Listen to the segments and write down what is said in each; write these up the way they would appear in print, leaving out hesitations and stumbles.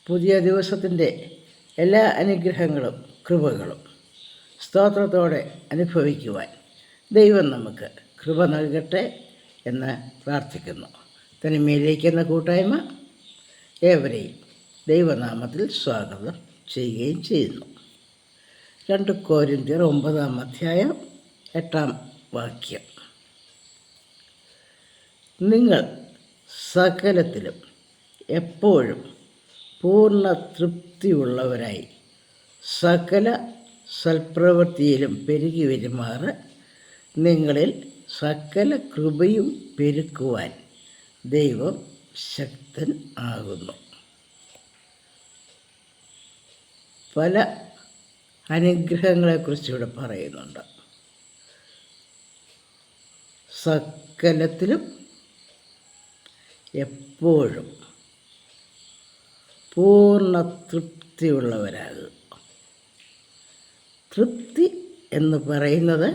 പുതിയ ദിവസത്തിൻ്റെ എല്ലാ അനുഗ്രഹങ്ങളും കൃപകളും സ്തോത്രത്തോടെ അനുഭവിക്കുവാൻ ദൈവം നമുക്ക് കൃപ നൽകട്ടെ എന്ന് പ്രാർത്ഥിക്കുന്നു. തനിമയിലേക്കെന്ന കൂട്ടായ്മ ഏവരെയും ദൈവനാമത്തിൽ സ്വാഗതം ചെയ്യുകയും ചെയ്യുന്നു. 2 കൊരിന്ത്യർ 9-ാം അധ്യായം 8-ാം വാക്യം. നിങ്ങൾ സകലത്തിലും എപ്പോഴും പൂർണ്ണ തൃപ്തിയുള്ളവരായി സകല സൽപ്രവൃത്തിയിലും പെരുകി വരുമാറ് നിങ്ങളിൽ സകല കൃപയും പെരുക്കുവാൻ ദൈവം ശക്തൻ ആകുന്നു. പല അനുഗ്രഹങ്ങളെക്കുറിച്ച് ഇവിടെ പറയുന്നുണ്ട്. സകലത്തിലും എപ്പോഴും പൂർണ്ണ തൃപ്തിയുള്ളവരാകുക. തൃപ്തി എന്ന് പറയുന്നത്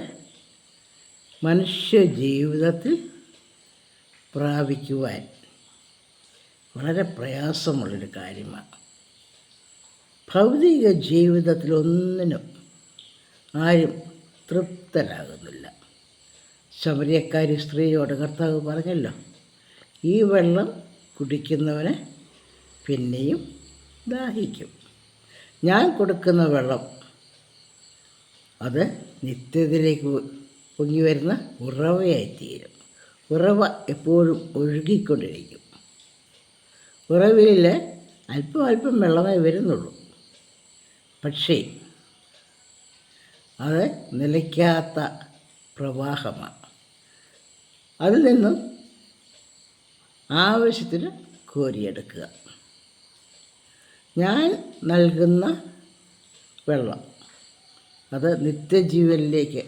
മനുഷ്യ ജീവിതത്തിൽ പ്രാപിക്കുവാൻ വളരെ പ്രയാസമുള്ളൊരു കാര്യമാണ്. ഭൗതിക ജീവിതത്തിലൊന്നിനും ആരും തൃപ്തരാകുന്നില്ല. ശമര്യക്കാരി സ്ത്രീയോട് കർത്താവ് പറഞ്ഞല്ലോ, ഈ വെള്ളം കുടിക്കുന്നവന് പിന്നെയും ദാഹിക്കും. ഞാൻ കൊടുക്കുന്ന വെള്ളം അത് നിത്യത്തിലേക്ക് പൊങ്ങി വരുന്ന ഉറവയായിത്തീരും. ഉറവ എപ്പോഴും ഒഴുകിക്കൊണ്ടിരിക്കും. ഉറവയിൽ അല്പം അല്പം വെള്ളമേ വരുന്നുള്ളൂ, പക്ഷേ അത് നിലയ്ക്കാത്ത പ്രവാഹമാണ്. അതിൽ നിന്നും ആവശ്യത്തിന് കോരിയെടുക്കുക. ഞാൻ നൽകുന്ന വെള്ളം അത് നിത്യജീവനിലേക്ക്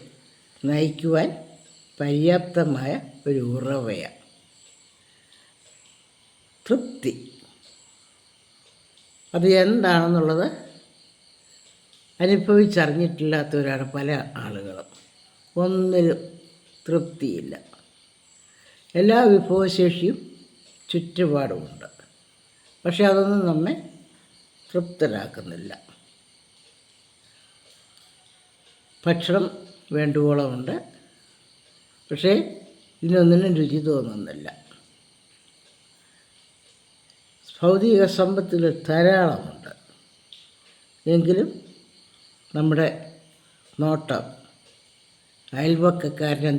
നയിക്കുവാൻ പര്യാപ്തമായ ഒരു ഉറവയാണ്. തൃപ്തി അത് എന്താണെന്നുള്ളത് അനുഭവിച്ചറിഞ്ഞിട്ടില്ലാത്തവരാണ് പല ആളുകളും. ഒന്നിലും തൃപ്തിയില്ല. എല്ലാ വിഭവശേഷിയും ചുറ്റുപാടുമുണ്ട്, പക്ഷെ അതൊന്നും നമ്മെ തൃപ്തരാക്കുന്നില്ല. ഭക്ഷണം വേണ്ടുവോളമുണ്ട്, പക്ഷേ ഇതിനൊന്നിനും രുചി തോന്നുന്നില്ല. ഭൗതിക സമ്പത്തിൽ ധാരാളമുണ്ട്, എങ്കിലും നമ്മുടെ നോട്ടം അയൽവക്കക്കാരൻ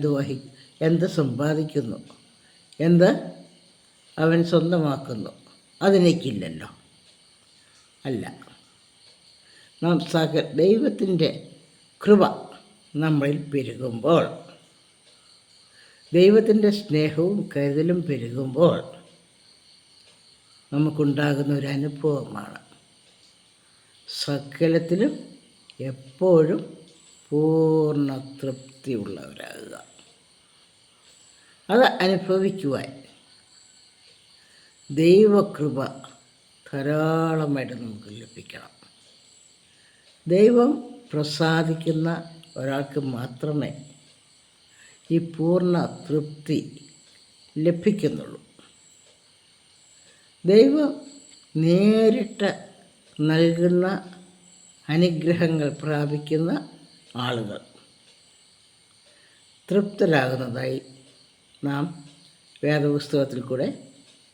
എന്ത് സമ്പാദിക്കുന്നു, എന്ത് അവൻ സ്വന്തമാക്കുന്നു, അതിനേക്കില്ലല്ലോ. അല്ല, നാം ദൈവത്തിൻ്റെ കൃപ നമ്മളിൽ പെരുകുമ്പോൾ, ദൈവത്തിൻ്റെ സ്നേഹവും കരുതലും പെരുകുമ്പോൾ നമുക്കുണ്ടാകുന്ന ഒരു അനുഭവമാണ് സകലത്തിലും എപ്പോഴും പൂർണ്ണ തൃപ്തിയുള്ളവരാകുക. അത് അനുഭവിക്കുവാൻ ദൈവകൃപ ധാരാളമായിട്ട് നമുക്ക് ലഭിക്കണം. ദൈവം പ്രസാദിക്കുന്ന ഒരാൾക്ക് മാത്രമേ ഈ പൂർണ്ണ തൃപ്തി ലഭിക്കുന്നുള്ളൂ. ദൈവം നേരിട്ട് നൽകുന്ന അനുഗ്രഹങ്ങൾ പ്രാപിക്കുന്ന ആളുകൾ തൃപ്തരാകുന്നതായി നാം വേദപുസ്തകത്തിൽ കൂടെ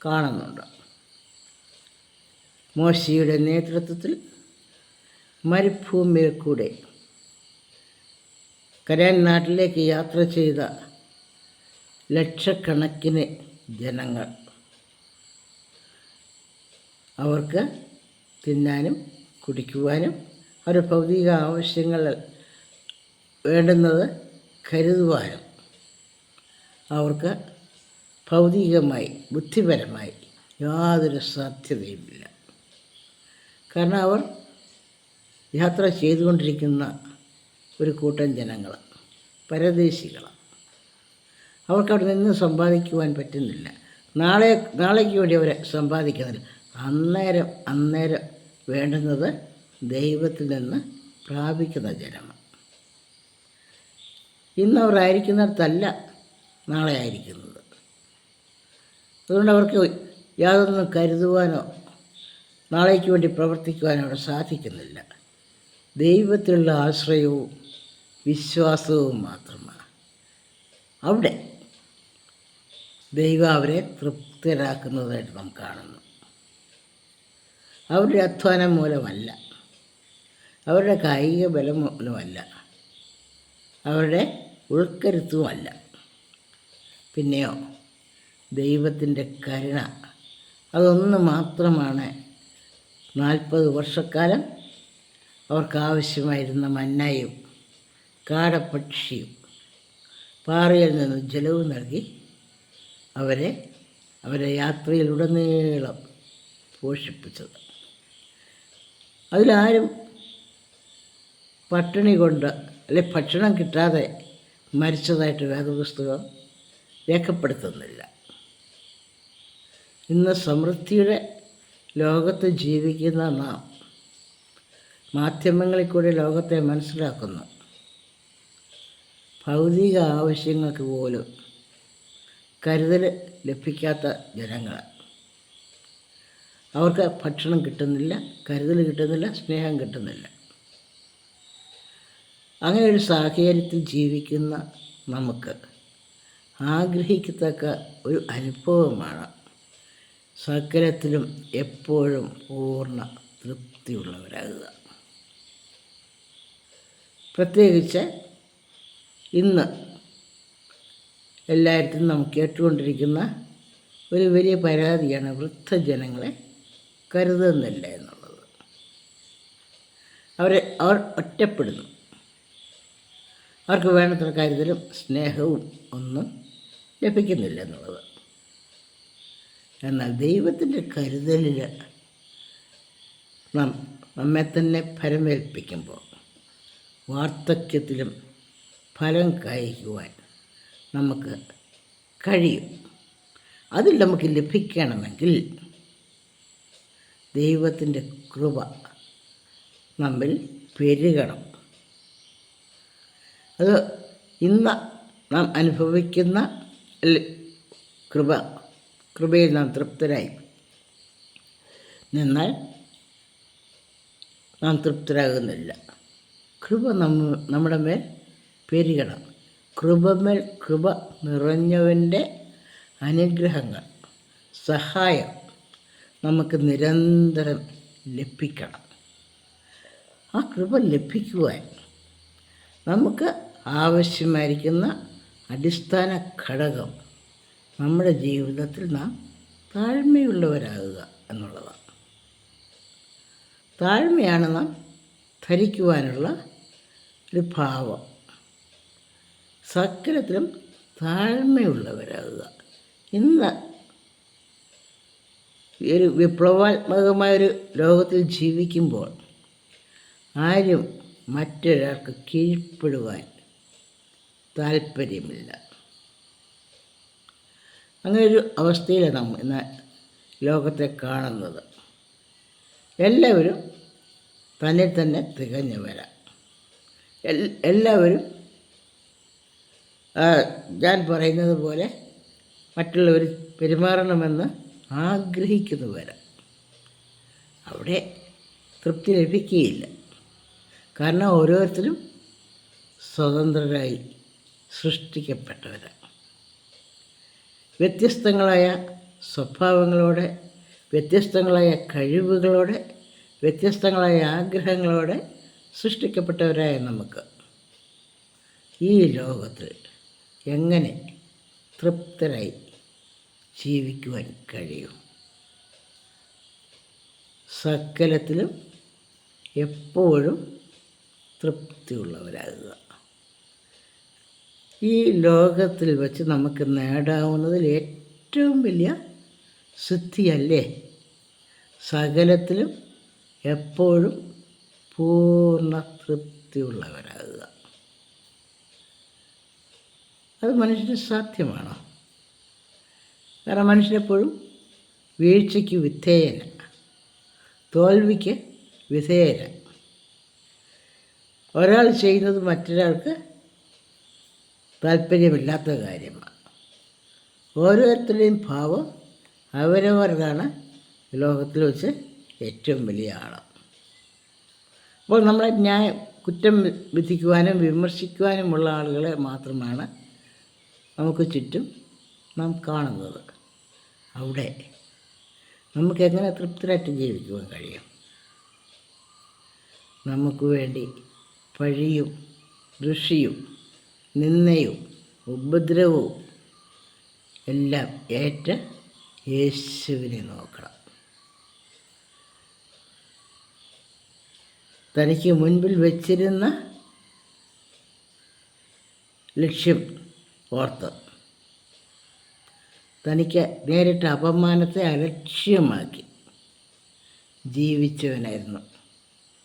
കാണുന്നുണ്ട്. മോശയുടെ നേതൃത്വത്തിൽ മരുഭൂമിയിൽ കൂടെ കനാൻ നാട്ടിലേക്ക് യാത്ര ചെയ്ത ലക്ഷക്കണക്കിന് ജനങ്ങൾ, അവർക്ക് തിന്നാനും കുടിക്കുവാനും അവരുടെ ഭൗതിക ആവശ്യങ്ങൾ വേണ്ടുന്നത് കരുതുവാനും അവർക്ക് ഭൗതികമായി ബുദ്ധിപരമായി യാതൊരു സാധ്യതയുമില്ല. കാരണം അവർ യാത്ര ചെയ്തുകൊണ്ടിരിക്കുന്ന ഒരു കൂട്ടം ജനങ്ങൾ പരദേശികളാണ്. അവർക്കവിടെ നിന്ന് സമ്പാദിക്കുവാൻ പറ്റുന്നില്ല. നാളേക്ക് വേണ്ടി അവർ സമ്പാദിക്കുന്നില്ല. അന്നേരം വേണ്ടുന്നത് ദൈവത്തിൽ നിന്ന് പ്രാപിക്കുന്ന ജനമാണ്. ഇന്നവർ ആയിരിക്കുന്നിടത്തല്ല നാളെ ആയിരിക്കുന്നത്. അതുകൊണ്ട് അവർക്ക് യാതൊന്നും കരുതുവാനോ നാളേക്ക് വേണ്ടി പ്രവർത്തിക്കുവാൻ അവിടെ സാധിക്കുന്നില്ല. ദൈവത്തിലുള്ള ആശ്രയവും വിശ്വാസവും മാത്രമാണ്. അവിടെ ദൈവം അവരെ തൃപ്തരാക്കുന്നതായിട്ട് നാം കാണുന്നു. അവരുടെ അധ്വാനം മൂലമല്ല, അവരുടെ കായിക ബലം മൂലമല്ല, അവരുടെ ഉൾക്കരുത്തുമല്ല, പിന്നെയോ ദൈവത്തിൻ്റെ കരുണ. അതൊന്ന് മാത്രമാണ് 40 വർഷക്കാലം അവർക്കാവശ്യമായിരുന്ന മന്നായും കാടപ്പക്ഷിയും പാറയിൽ നിന്ന് ജലവും നൽകി അവരെ യാത്രയിലുടനീളം പോഷിപ്പിച്ചത്. അതിലാരും പട്ടിണി കൊണ്ട് ഭക്ഷണം കിട്ടാതെ മരിച്ചതായിട്ട് വേദപുസ്തകം രേഖപ്പെടുത്തുന്നില്ല. ഇന്ന് സമൃദ്ധിയുടെ ലോകത്ത് ജീവിക്കുന്ന നാം മാധ്യമങ്ങളിൽ കൂടി ലോകത്തെ മനസ്സിലാക്കുന്നു. ഭൗതിക ആവശ്യങ്ങൾക്ക് പോലും കരുതൽ ലഭിക്കാത്ത ജനങ്ങൾ. അവർക്ക് ഭക്ഷണം കിട്ടുന്നില്ല, കരുതൽ കിട്ടുന്നില്ല, സ്നേഹം കിട്ടുന്നില്ല. അങ്ങനെ ഒരു സാഹചര്യത്തിൽ ജീവിക്കുന്ന നമുക്ക് ആഗ്രഹിക്കത്തക്ക ഒരു അനുഭവമാണ് സകലത്തിലും എപ്പോഴും പൂർണ്ണ തൃപ്തിയുള്ളവരാകുക. പ്രത്യേകിച്ച് ഇന്ന് എല്ലായിടത്തും നാം കേട്ടുകൊണ്ടിരിക്കുന്ന ഒരു വലിയ പരാതിയാണ് വൃദ്ധജനങ്ങളെ കരുതുന്നില്ല എന്നുള്ളത്. അവർ ഒറ്റപ്പെടുന്നു. അവർക്ക് വേണ്ടത്ര കരുതലും സ്നേഹവും ഒന്നും ലഭിക്കുന്നില്ല എന്നുള്ളത്. എന്നാൽ ദൈവത്തിൻ്റെ കരുതലിൽ നമ്മെ തന്നെ ഫലമേൽപ്പിക്കുമ്പോൾ വാർദ്ധക്യത്തിലും ഫലം കായ്ക്കുവാൻ നമുക്ക് കഴിയും. അതിൽ നമുക്ക് ലഭിക്കണമെങ്കിൽ ദൈവത്തിൻ്റെ കൃപ നമ്മിൽ പെരുകണം. അത് ഇന്ന് നാം അനുഭവിക്കുന്ന കൃപയിൽ നാം തൃപ്തരായി നിന്നാൽ നാം തൃപ്തരാകുന്നില്ല. കൃപ നമ്മുടെ മേൽ പെരുകണം. കൃപമേൽ കൃപ നിറഞ്ഞവൻ്റെ അനുഗ്രഹങ്ങൾ, സഹായം നമുക്ക് നിരന്തരം ലഭിക്കണം. ആ കൃപ ലഭിക്കുവാൻ നമുക്ക് ആവശ്യമായിരിക്കുന്ന അടിസ്ഥാന ഘടകം നമ്മുടെ ജീവിതത്തിൽ നാം താഴ്മയുള്ളവരാകുക എന്നുള്ളതാണ്. താഴ്മയാണ് നാം ധരിക്കുവാനുള്ള ഒരു ഭാവം. സകലത്തിലും താഴ്മയുള്ളവരാകുക. ഇന്ന് ഒരു വിപ്ലവാത്മകമായൊരു ലോകത്തിൽ ജീവിക്കുമ്പോൾ ആരും മറ്റൊരാൾക്ക് കീഴ്പ്പെടുവാൻ താല്പര്യമില്ല. അങ്ങനൊരു അവസ്ഥയിലാണ് നാം ഇന്ന് ലോകത്തെ കാണുന്നത്. എല്ലാവരും തന്നെ തന്നെ തികഞ്ഞവരാണ്. എല്ലാവരും ഞാൻ പറയുന്നത് പോലെ മറ്റുള്ളവർ പെരുമാറണമെന്ന് ആഗ്രഹിക്കുന്നവരാണ്. അവിടെ തൃപ്തി ലഭിക്കുകയില്ല. കാരണം ഓരോരുത്തരും സ്വതന്ത്രരായി സൃഷ്ടിക്കപ്പെട്ടവരാണ്. വ്യത്യസ്തങ്ങളായ സ്വഭാവങ്ങളോടെ, വ്യത്യസ്തങ്ങളായ കഴിവുകളോടെ, വ്യത്യസ്തങ്ങളായ ആഗ്രഹങ്ങളോടെ സൃഷ്ടിക്കപ്പെട്ടവരായ നമുക്ക് ഈ ലോകത്തിൽ എങ്ങനെ തൃപ്തരായി ജീവിക്കുവാൻ കഴിയും? സകലത്തിലും എപ്പോഴും തൃപ്തിയുള്ളവരാകുക. ഈ ലോകത്തിൽ വച്ച് നമുക്ക് നേടാവുന്നതിൽ ഏറ്റവും വലിയ സിദ്ധിയല്ലേ സകലത്തിലും എപ്പോഴും പൂർണ്ണ തൃപ്തിയുള്ളവരാകുക? അത് മനുഷ്യന് സാധ്യമാണോ? കാരണം മനുഷ്യനെപ്പോഴും വീഴ്ചയ്ക്ക് വിധേയന, തോൽവിക്ക് വിധേയന. ഒരാൾ ചെയ്യുന്നത് മറ്റൊരാൾക്ക് താല്പര്യമില്ലാത്ത കാര്യമാണ്. ഓരോരുത്തരുടെയും ഭാവം അവരവർക്കാണ് ലോകത്തിൽ വെച്ച് ഏറ്റവും വലിയ ആൾ. അപ്പോൾ നമ്മളെ കുറ്റം വിധിക്കുവാനും വിമർശിക്കുവാനുമുള്ള ആളുകളെ മാത്രമാണ് നമുക്ക് ചുറ്റും നാം കാണുന്നത്. അവിടെ നമുക്ക് എങ്ങനെ തൃപ്തരായിട്ട് ജീവിക്കുവാൻ കഴിയും? നമുക്ക് വേണ്ടി പഴിയും ദുഷിയും നിന്ദയും ഉപദ്രവവും എല്ലാം ഏറ്റ യേശുവിനെ നോക്കണം. തനിക്ക് മുൻപിൽ വച്ചിരുന്ന ലക്ഷ്യം ഓർത്ത് തനിക്ക് നേരിട്ട അപമാനത്തെ അലക്ഷ്യമാക്കി ജീവിച്ചവനായിരുന്നു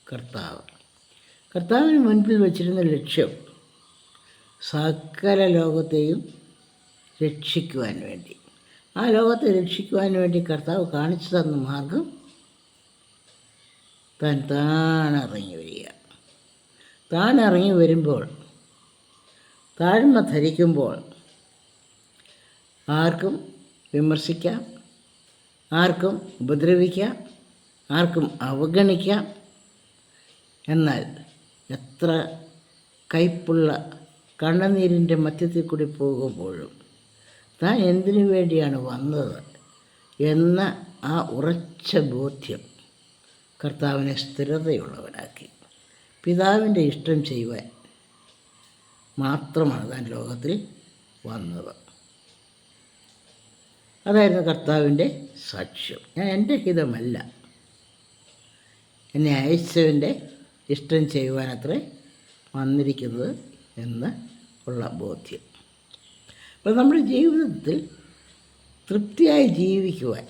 കർത്താവ്. കർത്താവിന് മുൻപിൽ വച്ചിരുന്ന ലക്ഷ്യം സകല ലോകത്തെയും രക്ഷിക്കുവാൻ വേണ്ടി. ആ ലോകത്തെ രക്ഷിക്കുവാൻ വേണ്ടി കർത്താവ് കാണിച്ചു തന്ന മാർഗം താണിറങ്ങി വരിക. താണിറങ്ങി വരുമ്പോൾ, താഴ്മ ധരിക്കുമ്പോൾ ആർക്കും വിമർശിക്കാം, ആർക്കും ഉപദ്രവിക്കാം, ആർക്കും അവഗണിക്കാം. എന്നാൽ എത്ര കയ്പുള്ള കണ്ണുനീരിൻ്റെ മധ്യത്തിൽ കൂടി പോകുമ്പോഴും താൻ എന്തിനു വേണ്ടിയാണ് വന്നത് എന്ന ആ ഉറച്ച ബോധ്യം കർത്താവിനെ സ്ഥിരതയുള്ളവനാക്കി. പിതാവിൻ്റെ ഇഷ്ടം ചെയ്യുവാൻ മാത്രമാണ് താൻ ലോകത്തിൽ വന്നത്. അതായിരുന്നു കർത്താവിൻ്റെ സാക്ഷ്യം. ഞാൻ എൻ്റെ ഹിതമല്ല, എന്നെ അയച്ചവൻ്റെ ഇഷ്ടം ചെയ്യുവാനത്രേ വന്നിരിക്കുന്നത് എന്ന് ഉള്ള ബോധ്യം. അപ്പോൾ നമ്മുടെ ജീവിതത്തിൽ തൃപ്തിയായി ജീവിക്കുവാൻ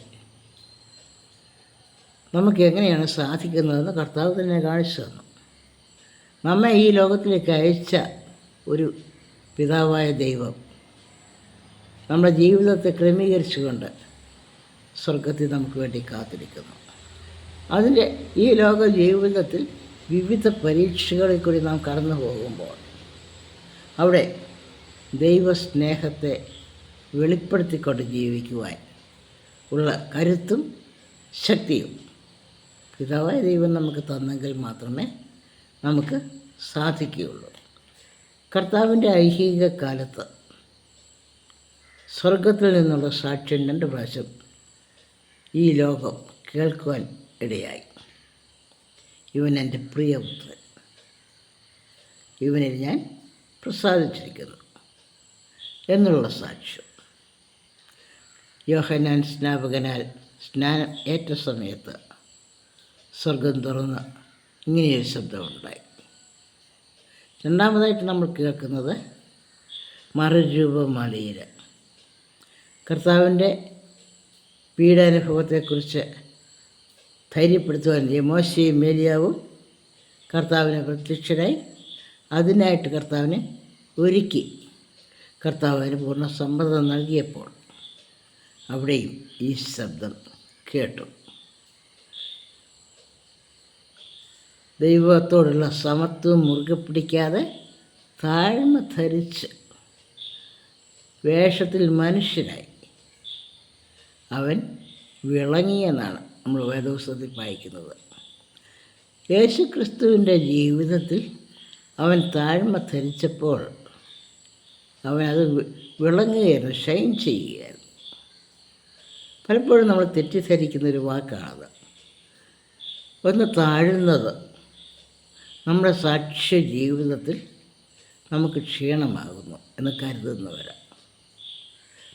നമുക്ക് എങ്ങനെയാണ് സാധിക്കുന്നതെന്ന് കർത്താവ് തന്നെ കാണിച്ചു തന്നു. നമ്മെ ഈ ലോകത്തിലേക്ക് അയച്ച ഒരു പിതാവായ ദൈവം നമ്മുടെ ജീവിതത്തെ ക്രമീകരിച്ചുകൊണ്ട് സ്വർഗത്തിൽ നമുക്ക് വേണ്ടി കാത്തിരിക്കുന്നു. അതിൻ്റെ ഈ ലോക ജീവിതത്തിൽ വിവിധ പരീക്ഷകളിൽ കൂടി നാം കടന്നു പോകുമ്പോൾ അവിടെ ദൈവസ്നേഹത്തെ വെളിപ്പെടുത്തിക്കൊണ്ട് ജീവിക്കുവാൻ ഉള്ള കരുത്തും ശക്തിയും പിതാവായ ദൈവം നമുക്ക് തന്നെങ്കിൽ മാത്രമേ നമുക്ക് സാധിക്കുകയുള്ളൂ. കർത്താവിൻ്റെ ഐഹിക കാലത്ത് സ്വർഗത്തിൽ നിന്നുള്ള സാക്ഷ്യം 2 പ്രാവശ്യം ഈ ലോകം കേൾക്കുവാൻ ഇടയായി. ഇവൻ എൻ്റെ പ്രിയപുത്രൻ, ഇവനിൽ ഞാൻ പ്രസാദിച്ചിരിക്കുന്നു എന്നുള്ള സാക്ഷ്യം. യോഹന്നാൻ സ്നാപകനാൽ സ്നാനം ഏറ്റ സമയത്ത് സ്വർഗം തുറന്ന് ഇങ്ങനെയൊരു ശബ്ദമുണ്ടായി. രണ്ടാമതായിട്ട് നമ്മൾ കേൾക്കുന്നത് മറുരൂപമാലയിൽ കർത്താവിൻ്റെ പീഡാനുഭവത്തെക്കുറിച്ച് ധൈര്യപ്പെടുത്തുവാൻ മോശയും ഏലിയാവും കർത്താവിനെ പ്രത്യക്ഷരായി അതിനായിട്ട് കർത്താവിനെ ഒരുക്കി. കർത്താവിന് പൂർണ്ണ സമ്മതം നൽകിയപ്പോൾ അവിടെയും ഈ ശബ്ദം കേട്ടു. ദൈവത്തോടുള്ള സമത്വം മുറുകെ പിടിക്കാതെ താഴ്മ ധരിച്ച് വേഷത്തിൽ മനുഷ്യനായി അവൻ വിളങ്ങിയെന്നാണ് നമ്മൾ വേദപുസ്തകത്തിൽ വായിക്കുന്നത്. യേശുക്രിസ്തുവിൻ്റെ ജീവിതത്തിൽ അവൻ താഴ്മ ധരിച്ചപ്പോൾ അവനത് വിളങ്ങുകയായിരുന്നു, ഷൈൻ ചെയ്യുകയായിരുന്നു. പലപ്പോഴും നമ്മൾ തെറ്റിദ്ധരിക്കുന്നൊരു വാക്കാണത്. ഒന്ന് താഴുന്നത് നമ്മുടെ സാക്ഷ്യ ജീവിതത്തിൽ നമുക്ക് ക്ഷീണമാകുന്നു എന്ന് കരുതുന്നവരാണ്.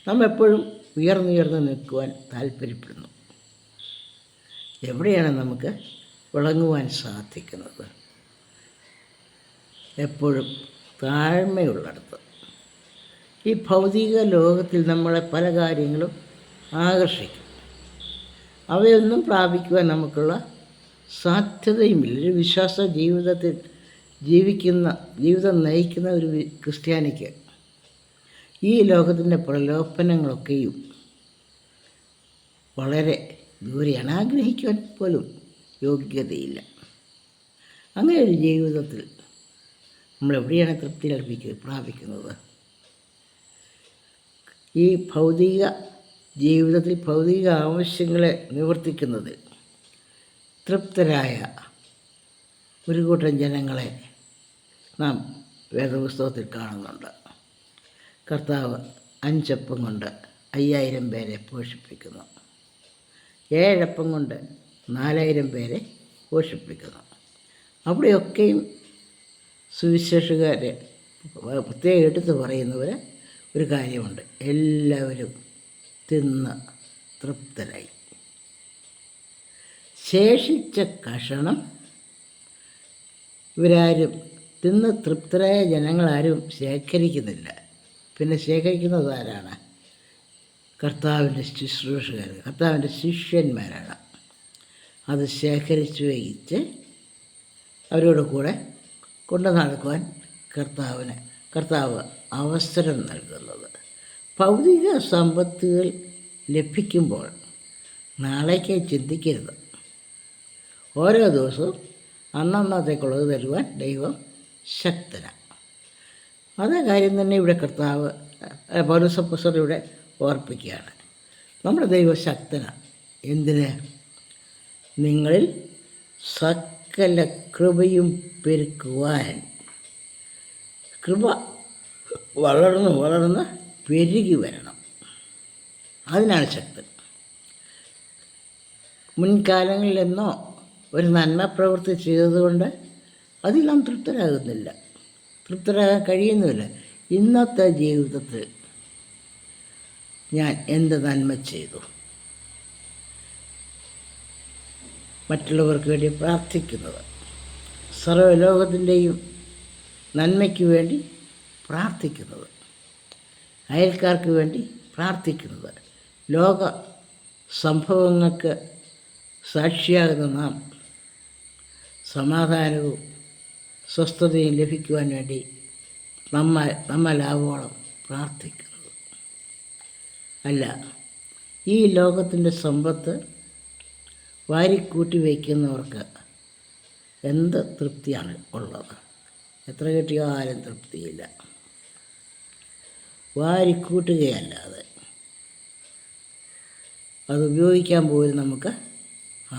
നാം എപ്പോഴും ഉയർന്നുയർന്ന് നിൽക്കുവാൻ താല്പര്യപ്പെടുന്നു. എവിടെയാണ് നമുക്ക് വിളങ്ങുവാൻ സാധിക്കുന്നത്? എപ്പോഴും താഴ്മയുള്ളിടത്ത്. ഈ ഭൗതിക ലോകത്തിൽ നമ്മളെ പല കാര്യങ്ങളും ആകർഷിക്കും. അവയൊന്നും പ്രാപിക്കുവാൻ നമുക്കുള്ള സാധ്യതയുമില്ല. ഒരു വിശ്വാസ ജീവിതത്തിൽ ജീവിതം നയിക്കുന്ന ഒരു ക്രിസ്ത്യാനിക്ക് ഈ ലോകത്തിൻ്റെ പ്രലോഭനങ്ങളൊക്കെയും വളരെ ദൂരെയാണ്. ആഗ്രഹിക്കുവാൻ പോലും യോഗ്യതയില്ല. അങ്ങനെ ഒരു ജീവിതത്തിൽ നമ്മളെവിടെയാണ് തൃപ്തി പ്രാപിക്കുന്നത്? ഈ ഭൗതിക ജീവിതത്തിൽ ഭൗതിക ആവശ്യങ്ങളെ നിവർത്തിക്കുന്നതിൽ തൃപ്തരായ ഒരു കൂട്ടം ജനങ്ങളെ നാം വേദപുസ്തകത്തിൽ കാണുന്നുണ്ട്. കർത്താവ് 5 അപ്പം കൊണ്ട് 5000 പേരെ പോഷിപ്പിക്കുന്നു. 7 അപ്പം കൊണ്ട് 4000 പേരെ പോഷിപ്പിക്കുന്നു. അവിടെയൊക്കെയും സുവിശേഷകാരെ പ്രത്യേകം എടുത്ത് പറയുന്നവർ ഒരു കാര്യമുണ്ട്: എല്ലാവരും തിന്ന് തൃപ്തരായി. ശേഷിച്ച കഷണം ഇവരാരും തിന്ന് തൃപ്തരായ ജനങ്ങളാരും ശേഖരിക്കുന്നില്ല. പിന്നെ ശേഖരിക്കുന്നത് ആരാണ്? കർത്താവിൻ്റെ ശുശ്രൂഷകർ, കർത്താവിൻ്റെ ശിഷ്യന്മാരാണ്. അത് ശേഖരിച്ച് വഹിച്ച് അവരോട് കൂടെ കൊണ്ടു നടക്കുവാൻ കർത്താവ് അവസരം നൽകുന്നത്. ഭൗതിക സമ്പത്തുകൾ ലഭിക്കുമ്പോൾ നാളേക്ക് ചിന്തിക്കരുത്. ഓരോ ദിവസവും അന്നന്നത്തേക്കുള്ളത് തരുവാൻ ദൈവം ശക്തനാണ്. അതേ കാര്യം തന്നെ ഇവിടെ കർത്താവ് പൗലോസ് ഇവിടെ ഓർപ്പിക്കുകയാണ്. നമ്മുടെ ദൈവം ശക്തനാണ്. എന്തിന്? നിങ്ങളിൽ സകല കൃപയും പെരുക്കുവാൻ. കൃപ വളർന്ന് പെരുകി വരണം. അതിനാണ് ശക്തൻ. മുൻകാലങ്ങളിലെന്നോ ഒരു നന്മ പ്രവൃത്തി ചെയ്തതുകൊണ്ട് അതിൽ നാം തൃപ്തരാകാൻ കഴിയുന്നുമില്ല. ഇന്നത്തെ ജീവിതത്തിൽ ഞാൻ എന്ത് നന്മ ചെയ്തു? മറ്റുള്ളവർക്ക് വേണ്ടി പ്രാർത്ഥിക്കുന്നത്, സർവ്വലോകത്തിൻ്റെയും നന്മയ്ക്ക് വേണ്ടി പ്രാർത്ഥിക്കുന്നത്, അയൽക്കാർക്ക് വേണ്ടി പ്രാർത്ഥിക്കുന്നത്, ലോക സംഭവങ്ങൾക്ക് സാക്ഷിയാകുന്ന നാം സമാധാനവും സ്വസ്ഥതയും ലഭിക്കുവാൻ വേണ്ടി നമ്മളാവോളം പ്രാർത്ഥിക്കുന്നത് അല്ല. ഈ ലോകത്തിൻ്റെ സമ്പത്ത് വാരിക്കൂട്ടി വയ്ക്കുന്നവർക്ക് എന്ത് തൃപ്തിയാണ് ഉള്ളത്? എത്ര കിട്ടിയാലും തൃപ്തിയില്ല. വാരിക്കൂട്ടുകയല്ലാതെ അത് ഉപയോഗിക്കാൻ പോലും നമുക്ക്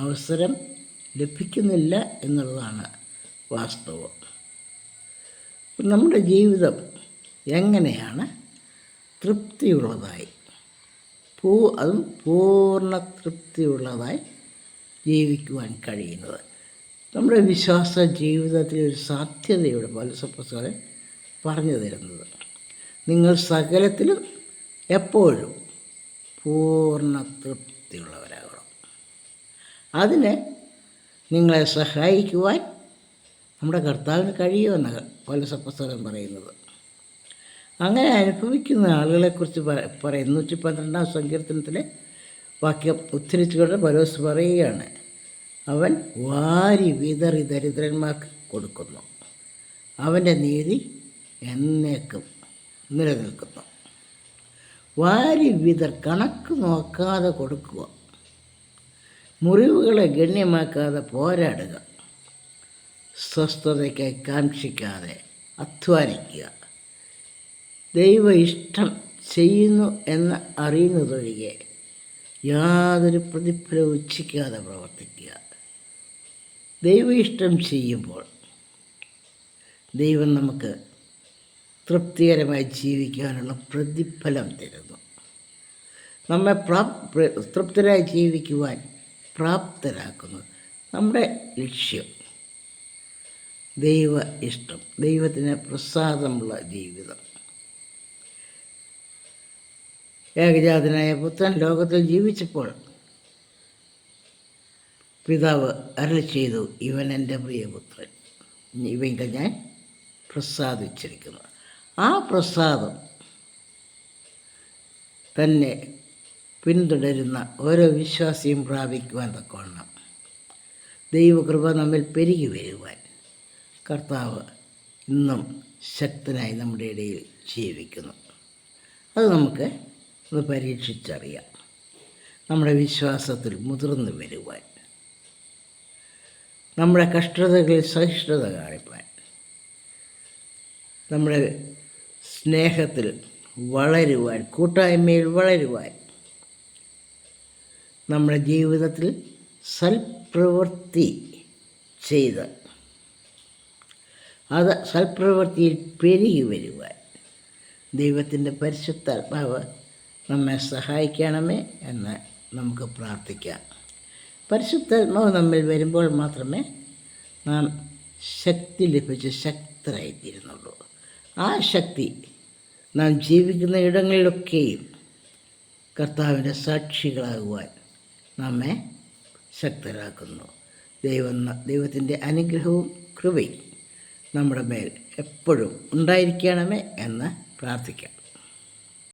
അവസരം ലഭിക്കുന്നില്ല എന്നുള്ളതാണ് വാസ്തവം. നമ്മുടെ ജീവിതം എങ്ങനെയാണ് തൃപ്തിയുള്ളതായി, അതും പൂർണ്ണ തൃപ്തിയുള്ളതായി ജീവിക്കുവാൻ കഴിയുന്നത്? നമ്മുടെ വിശ്വാസ ജീവിതത്തിൽ ഒരു സാധ്യതയുടെ പൗലോസ് പറഞ്ഞു തരുന്നത്: നിങ്ങൾ സകലത്തിലും എപ്പോഴും പൂർണ്ണ തൃപ്തിയുള്ളവരാകണം. അതിന് നിങ്ങളെ സഹായിക്കുവാൻ നമ്മുടെ കർത്താവിന് കഴിയുമെന്ന് പൗലോസ് പറയുന്നത്. അങ്ങനെ അനുഭവിക്കുന്ന ആളുകളെക്കുറിച്ച് പറയും 112-ാം സങ്കീർത്തനത്തിലെ വാക്യം ഉദ്ധരിച്ചുകൊണ്ട് പൗലോസ് പറയുകയാണ്: അവൻ വാരി വിതറി ദരിദ്രന്മാർക്ക് കൊടുക്കുന്നു, അവൻ്റെ നീതി എന്നേക്കും നിലനിൽക്കുന്നു. വാരി കണക്ക് നോക്കാതെ കൊടുക്കുക, മുറിവുകളെ ഗണ്യമാക്കാതെ പോരാടുക, സ്വസ്ഥതയ്ക്കായി കാക്ഷിക്കാതെ അധ്വാനിക്കുക, ദൈവ ഇഷ്ടം ചെയ്യുന്നു എന്ന് അറിയുന്നതൊഴികെ യാതൊരു പ്രതിഫലവും ഇച്ഛിക്കാതെ പ്രവർത്തിക്കുക. ദൈവ ഇഷ്ടം ചെയ്യുമ്പോൾ ദൈവം നമുക്ക് തൃപ്തികരമായി ജീവിക്കാനുള്ള പ്രതിഫലം തരുന്നു. നമ്മെ തൃപ്തരായി ജീവിക്കുവാൻ പ്രാപ്തരാക്കുന്നു. നമ്മുടെ ലക്ഷ്യം ദൈവ ഇഷ്ടം, ദൈവത്തിന് പ്രസാദമുള്ള ജീവിതം. ഏകജാതനായ പുത്രൻ ലോകത്തിൽ ജീവിച്ചപ്പോൾ പിതാവ് അരുളി ചെയ്തു: ഇവൻ എൻ്റെ പ്രിയപുത്രൻ, ഇവങ്കിൽ ഞാൻ പ്രസാദിച്ചിരിക്കുന്നു. ആ പ്രസാദം തന്നെ പിന്തുടരുന്ന ഓരോ വിശ്വാസിയും പ്രാപിക്കുവാൻ തക്കവണ്ണം ദൈവകൃപ നമ്മിൽ പെരുകി വരുവാൻ കർത്താവ് ഇന്നും ശക്തനായി നമ്മുടെ ഇടയിൽ ജീവിക്കുന്നു. അത് നമുക്ക് ഒന്ന് പരീക്ഷിച്ചറിയാം. നമ്മുടെ വിശ്വാസത്തിൽ മുതിർന്നു വരുവാൻ, നമ്മുടെ കഷ്ടതകളിൽ സഹിഷ്ണുത കാണിപ്പാൻ, നമ്മുടെ സ്നേഹത്തിൽ വളരുവാൻ, കൂട്ടായ്മയിൽ വളരുവാൻ, നമ്മുടെ ജീവിതത്തിൽ സൽപ്രവൃത്തി ചെയ്ത് അത് സൽപ്രവൃത്തിയിൽ പെരുകി വരുവാൻ ദൈവത്തിൻ്റെ പരിശുദ്ധാത്മാവ് നമ്മെ സഹായിക്കണമേ എന്ന് നമുക്ക് പ്രാർത്ഥിക്കാം. പരിശുദ്ധാത്മാവ് നമ്മിൽ വരുമ്പോൾ മാത്രമേ നാം ശക്തി ലഭിച്ച് ശക്തരായിത്തീരുന്നുള്ളൂ. ആ ശക്തി നാം ജീവിക്കുന്ന ഇടങ്ങളിലൊക്കെയും കർത്താവിൻ്റെ സാക്ഷികളാകുവാൻ നമ്മെ ശക്തരാക്കുന്നു. ദൈവത്തിൻ്റെ അനുഗ്രഹവും കൃപയും നമ്മുടെ മേൽ എപ്പോഴും ഉണ്ടായിരിക്കണമേ എന്ന് പ്രാർത്ഥിക്കാം.